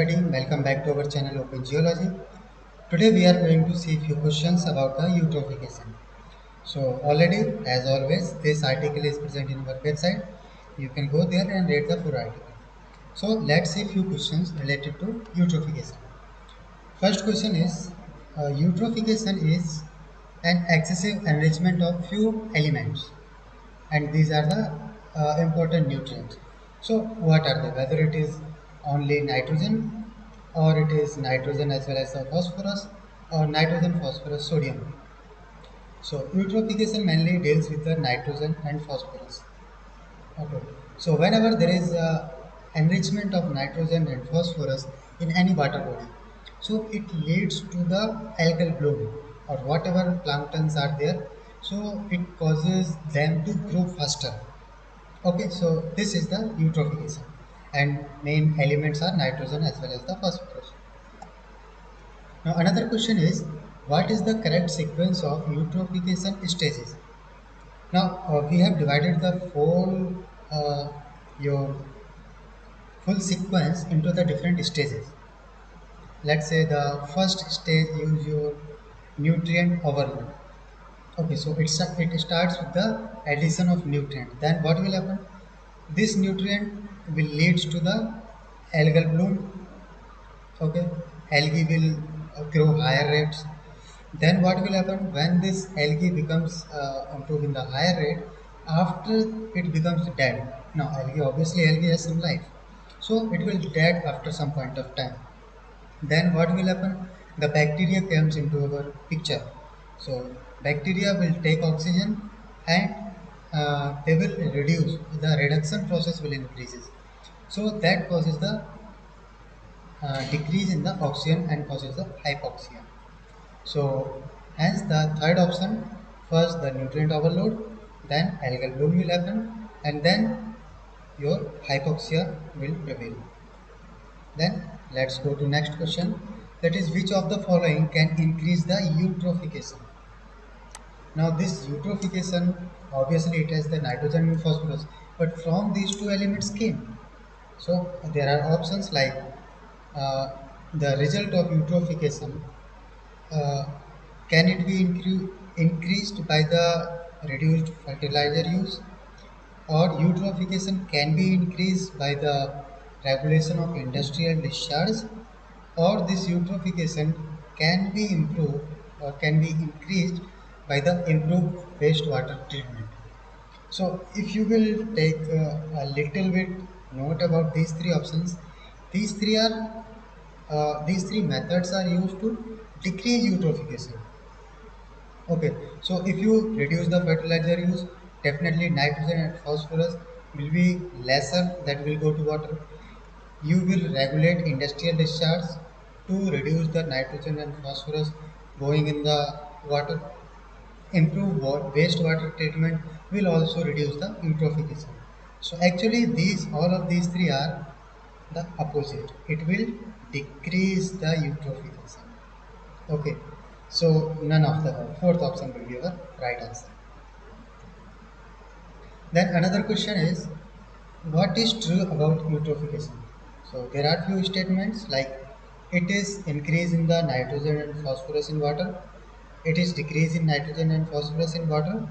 everybody, welcome back to our channel Open Geology. Today we are going to see few questions about the eutrophication. So already, as always, this article is present in our website. You can go there and read the full article. So let's see few questions related to eutrophication. First question is, eutrophication is an excessive enrichment of few elements, and these are the important nutrients. So what are they? Whether it is only nitrogen, or it is nitrogen as well as the phosphorus, or nitrogen, phosphorus, sodium. So eutrophication mainly deals with the nitrogen and phosphorus. Okay. So whenever there is enrichment of nitrogen and phosphorus in any water body, so it leads to the algal bloom or whatever planktons are there. So it causes them to grow faster. Okay, so this is the eutrophication, and main elements are nitrogen as well as the phosphorus. Now another question is, what is the correct sequence of eutrophication stages? Now we have divided the your full sequence into the different stages. Let's say the first stage is your nutrient overload. Okay, so it starts with the addition of nutrient. Then what will happen? This nutrient will lead to the algal bloom. Okay, algae will grow higher rates. Then what will happen when this algae becomes improved in the higher rate? After it becomes dead. Now algae has some life, so it will dead after some point of time. Then what will happen? The bacteria comes into our picture. So bacteria will take oxygen, and they will reduce. The reduction process will increases. So that causes the decrease in the oxygen and causes the hypoxia. So hence the third option, first the nutrient overload, then algal bloom will happen, and then your hypoxia will prevail. Then let's go to next question, that is, which of the following can increase the eutrophication? Now this eutrophication, obviously it has the nitrogen and phosphorus, but from these two elements came. So there are options like uh, the result of eutrophication, uh, can it be increased by the reduced fertilizer use, or eutrophication can be increased by the regulation of industrial discharge, or this eutrophication can be improved or can be increased by the improved wastewater treatment. So if you will take a little bit note about these three options, these three methods are used to decrease eutrophication. Okay, so if you reduce the fertilizer use, definitely nitrogen and phosphorus will be lesser that will go to water. You will regulate industrial discharge to reduce the nitrogen and phosphorus going in the water. Improve wastewater treatment will also reduce the eutrophication. So actually all of these three are the opposite. It will decrease the eutrophication. Okay, so none of the above. Fourth option will be our right answer. Then another question is, what is true about eutrophication? So there are few statements like it is increase in the nitrogen and phosphorus in water, it is decrease in nitrogen and phosphorus in water,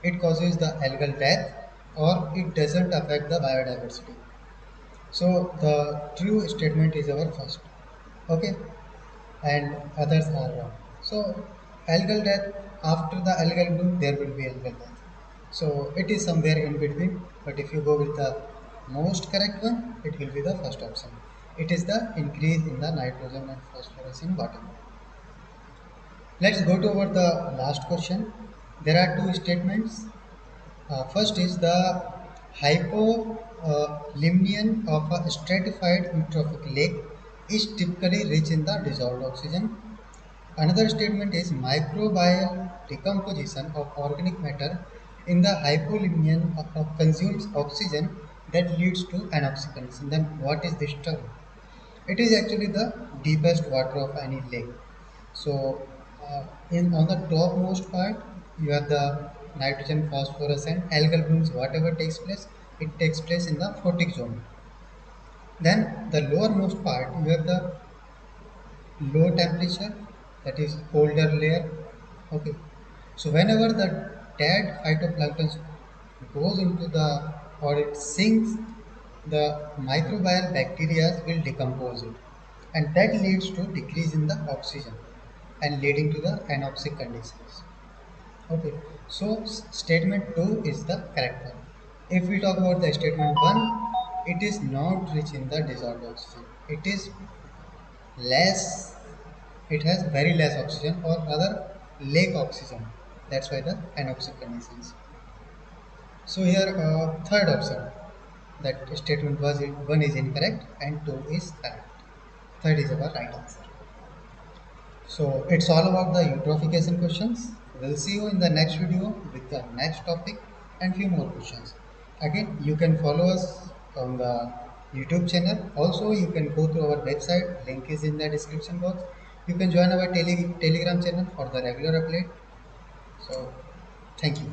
it causes the algal death, or it doesn't affect the biodiversity. So the true statement is our first. Okay, and others are wrong. So algal death, after the algal bloom there will be algal death. So it is somewhere in between, but if you go with the most correct one, it will be the first option. It is the increase in the nitrogen and phosphorus in water. Let's go to over the last question. There are two statements. First is the hypolimnion of a stratified eutrophic lake is typically rich in the dissolved oxygen. Another statement is microbial decomposition of organic matter in the hypolimnion consumes oxygen that leads to anoxidation. Then what is this term? It is actually the deepest water of any lake. So, in on the topmost part, you have the nitrogen, phosphorus, and algal blooms. Whatever takes place, it takes place in the photic zone. Then the lowermost part, you have the low temperature, that is colder layer. Okay. So whenever the dead phytoplankton goes into the or it sinks, the microbial bacteria will decompose it, and that leads to decrease in the oxygen and leading to the anoxic conditions. Okay, so statement 2 is the correct one. If we talk about the statement 1, it is not rich in the dissolved oxygen. It is less, it has very less oxygen, or rather lake oxygen. That's why the anoxic conditions. So here third option, that statement was 1 is incorrect and 2 is correct. Third is our right answer. So it's all about the eutrophication questions. We'll see you in the next video with the next topic and few more questions. Again, you can follow us on the YouTube channel. Also, you can go to our website. Link is in the description box. You can join our Telegram channel for the regular update. So, thank you.